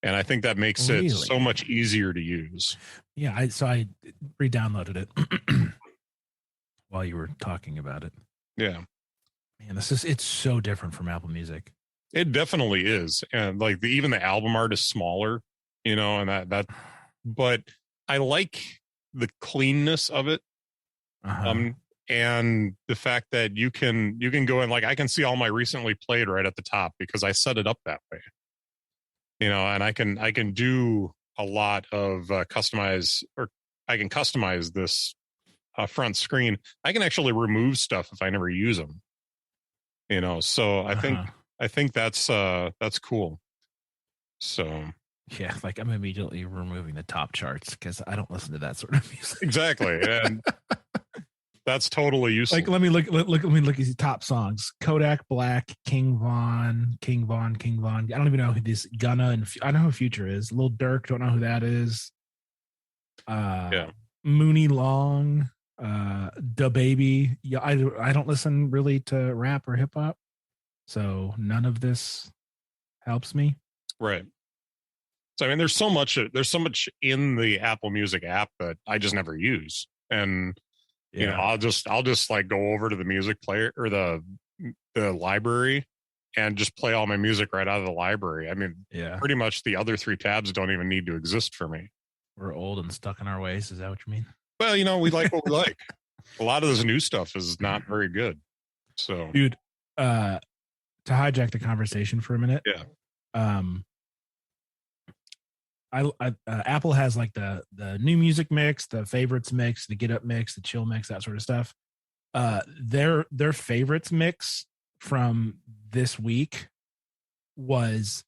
And I think that makes it so much easier to use. Yeah, I re-downloaded it while you were talking about it. Yeah. Man, it's so different from Apple Music. It definitely is. And like even the album art is smaller, and but I like the cleanness of it. Uh-huh. And the fact that you can go in, like I can see all my recently played right at the top because I set it up that way. And I can do a lot of customize, or I can customize this front screen. I can actually remove stuff if I never use them. So I think that's cool. So Yeah, like I'm immediately removing the top charts because I don't listen to that sort of music. exactly, and that's totally useful. Like let me look at these top songs: Kodak Black, King Von. I don't even know who this Gunna and I know who Future is. Lil Durk, don't know who that is. Yeah. Mooney Long, Da Baby. Yeah, I don't listen really to rap or hip hop, so none of this helps me. Right. So I mean, there's so much in the Apple Music app that I just never use, and I'll just like go over to the music player or the library and just play all my music right out of the library. I mean, pretty much the other 3 tabs don't even need to exist for me. We're old and stuck in our ways. Is that what you mean? Well, we like what we like. A lot of this new stuff is not very good. So, dude, to hijack the conversation for a minute. Yeah. Apple has like the new music mix, the favorites mix, the get up mix, the chill mix, that sort of stuff. Their favorites mix from this week was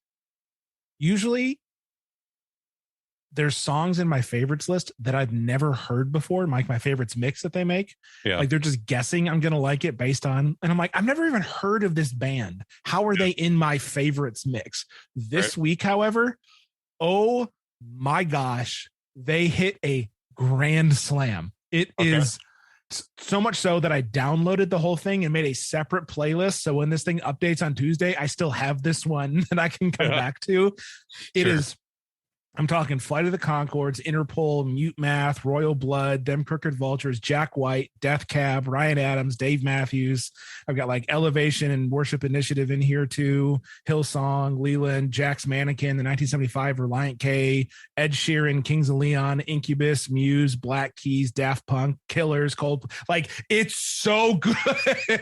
usually there's songs in my favorites list that I've never heard before. Like my favorites mix that they make. Yeah. Like they're just guessing I'm going to like it based on, and I'm like, I've never even heard of this band. How are they in my favorites mix? This week, however, oh my gosh, they hit a grand slam. It is so much so that I downloaded the whole thing and made a separate playlist. So when this thing updates on Tuesday, I still have this one that I can come back to. It is, I'm talking Flight of the Conchords, Interpol, Mute Math, Royal Blood, Them Crooked Vultures, Jack White, Death Cab, Ryan Adams, Dave Matthews. I've got like Elevation and Worship Initiative in here too. Hillsong, Leland, Jack's Mannequin, the 1975 Reliant K, Ed Sheeran, Kings of Leon, Incubus, Muse, Black Keys, Daft Punk, Killers, Cold. Like it's so good.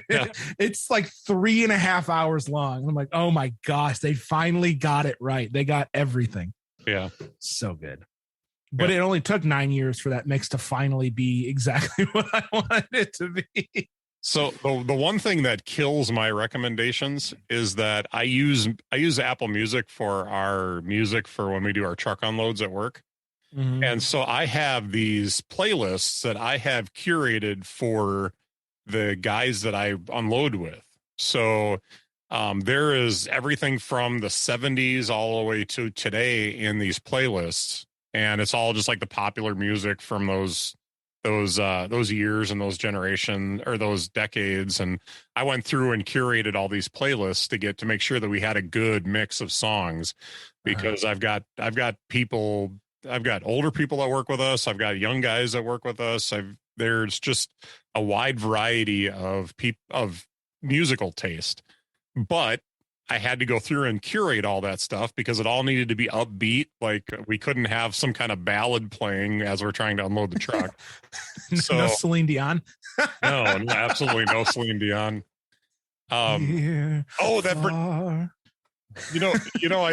Yeah. It's like 3.5 hours long. I'm like, oh my gosh, they finally got it right. They got everything. Yeah. So good. But it only took 9 years for that mix to finally be exactly what I wanted it to be. So the one thing that kills my recommendations is that I use Apple Music for our music for when we do our truck unloads at work. Mm-hmm. And so I have these playlists that I have curated for the guys that I unload with. So there is everything from the 70s all the way to today in these playlists, and it's all just like the popular music from those years and those generation or those decades. And I went through and curated all these playlists to make sure that we had a good mix of songs, because I've got people, I've got older people that work with us, I've got young guys that work with us. There's just a wide variety of musical taste. But I had to go through and curate all that stuff because it all needed to be upbeat. Like we couldn't have some kind of ballad playing as we're trying to unload the truck. So, no Celine Dion. no, absolutely no Celine Dion. I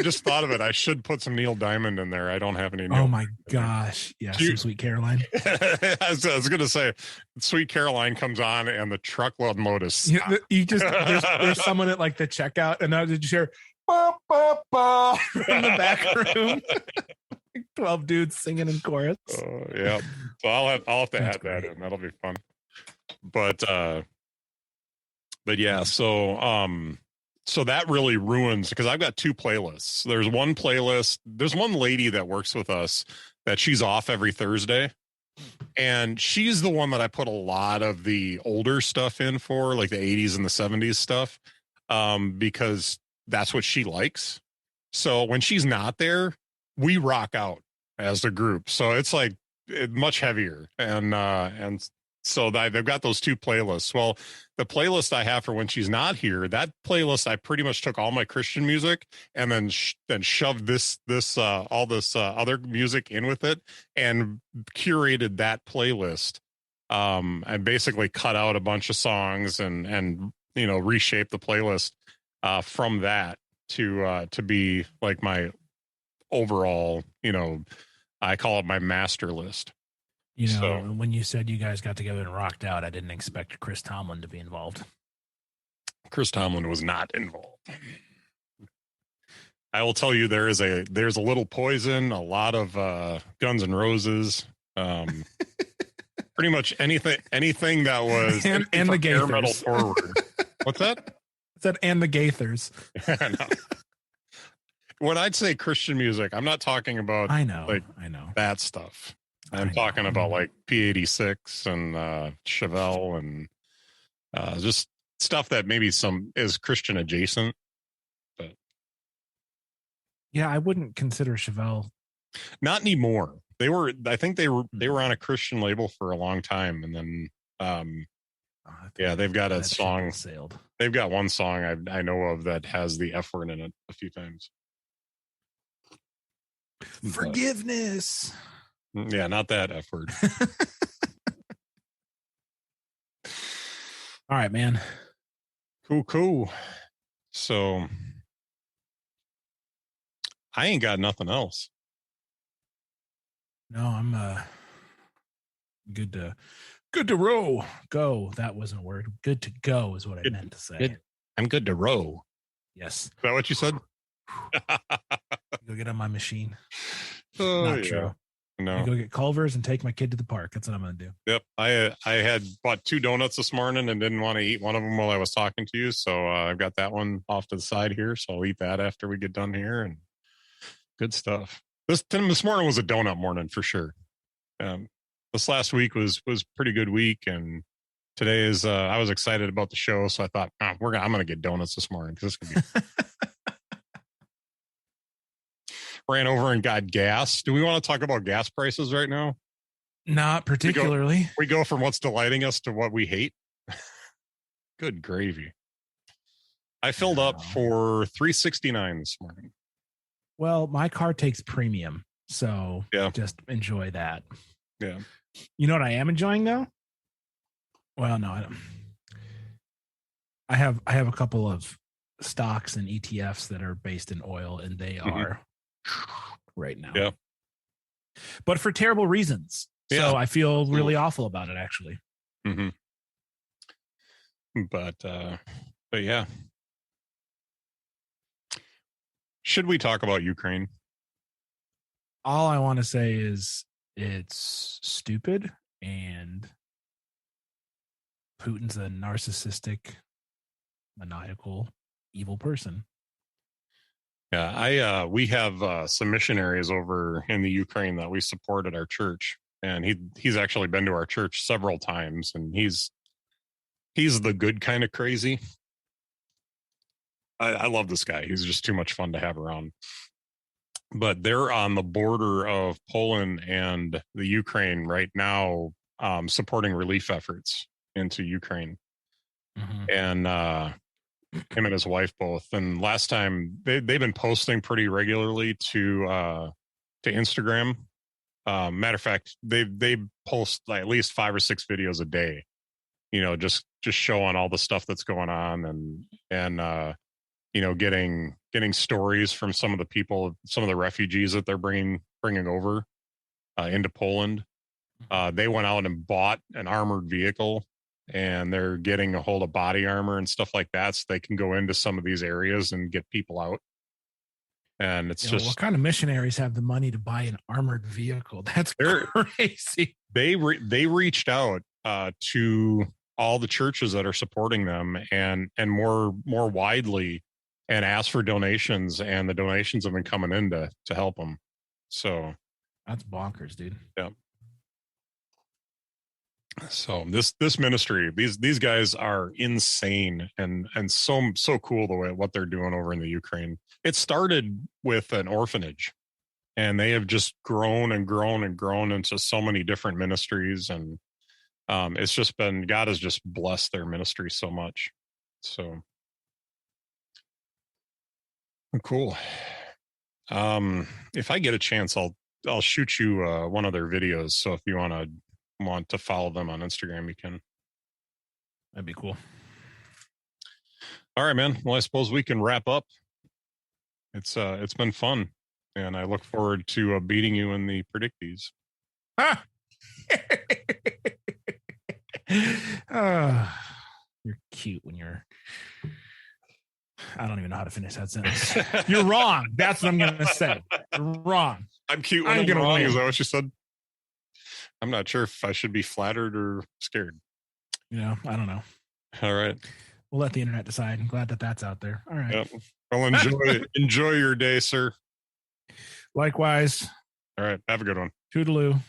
just thought of it. I should put some Neil Diamond in there. I don't have any. Oh my gosh. Yeah. Some Sweet Caroline. I was going to say Sweet Caroline comes on and the truckload mode is there's someone at like the checkout and now did you hear ba, ba, ba, from the back room? 12 dudes singing in chorus. Yeah. So I'll have to add that in. That'll be fun. But yeah, so that really ruins, because I've got 2 playlists. There's one lady that works with us that she's off every Thursday. And she's the one that I put a lot of the older stuff in for, like the 80s and the 70s stuff, because that's what she likes. So when she's not there, we rock out as a group. So it's like much heavier. And So they've got those two playlists. Well, the playlist I have for when she's not here, that playlist I pretty much took all my Christian music and then shoved all this other music in with it and curated that playlist. I basically cut out a bunch of songs and reshaped the playlist from that to be like my overall, I call it my master list. When you said you guys got together and rocked out, I didn't expect Chris Tomlin to be involved. Chris Tomlin was not involved. I will tell you, there's a little Poison, a lot of Guns N' Roses, pretty much anything that was and the Gaithers. Metal forward. What's that? I said and the Gaithers. When I'd say Christian music, I'm not talking about I know that stuff. I'm talking about like P86 and Chevelle and just stuff that maybe some is Christian adjacent. But yeah, I wouldn't consider Chevelle. Not anymore. I think they were on a Christian label for a long time, and then they've got a song. They've got one song I know of that has the F word in it a few times. Forgiveness. Yeah, not that F word. All right, man. Cool. So I ain't got nothing else. No, I'm good to row. Go. That wasn't a word. Good to go is what I meant to say. I'm good to row. Yes. Is that what you said? Go get on my machine. Oh, Not true. No. I go get Culver's and take my kid to the park. That's what I'm going to do. Yep. I had bought 2 donuts this morning and didn't want to eat one of them while I was talking to you. So I've got that one off to the side here. So I'll eat that after we get done here. And good stuff. This morning was a donut morning for sure. This last week was pretty good week. And today is, I was excited about the show. So I thought, I'm going to get donuts this morning because this could be. Ran over and got gas. Do we want to talk about gas prices right now? Not particularly. We go from what's delighting us to what we hate. Good gravy. I filled up for $3.69 this morning. Well, my car takes premium, so yeah, just enjoy that. Yeah. You know what I am enjoying though? Well, no, I don't. I have a couple of stocks and ETFs that are based in oil, and they are right now. Yeah. But for terrible reasons. Yeah. So I feel really awful about it, actually. Mm-hmm. But yeah. Should we talk about Ukraine? All I want to say is it's stupid, and Putin's a narcissistic, maniacal, evil person. Yeah, we have some missionaries over in the Ukraine that we support at our church, and he's actually been to our church several times, and he's the good kind of crazy. I love this guy. He's just too much fun to have around. But they're on the border of Poland and the Ukraine right now, supporting relief efforts into Ukraine. Mm-hmm. And him and his wife both. And last time they've been posting pretty regularly to Instagram. Matter of fact, they post like at least 5 or 6 videos a day, just showing all the stuff that's going on and getting stories from some of the people, some of the refugees that they're bringing over into Poland. They went out and bought an armored vehicle, and they're getting a hold of body armor and stuff like that, so they can go into some of these areas and get people out. And it's just, what kind of missionaries have the money to buy an armored vehicle? That's crazy. They reached out to all the churches that are supporting them and more widely, and asked for donations, and the donations have been coming in to help them. So that's bonkers, dude. Yeah. So this ministry, these guys are insane and so cool the way what they're doing over in the Ukraine. It started with an orphanage, and they have just grown and grown and grown into so many different ministries, and It's just been, God has just blessed their ministry so much. So cool. If I get a chance, I'll shoot you one of their videos. So if you want to follow them on Instagram, you can. That'd be cool. All right, man. Well, I suppose we can wrap up. It's been fun, and I look forward to beating you in the predictees. Ah! You're cute when you're. I don't even know how to finish that sentence. You're wrong. That's what I'm going to say. You're wrong. I'm cute when I'm wrong. Is that what you said? I'm not sure if I should be flattered or scared. You know, I don't know. All right. We'll let the internet decide. I'm glad that that's out there. All right. Yep. Well, enjoy your day, sir. Likewise. All right. Have a good one. Toodaloo.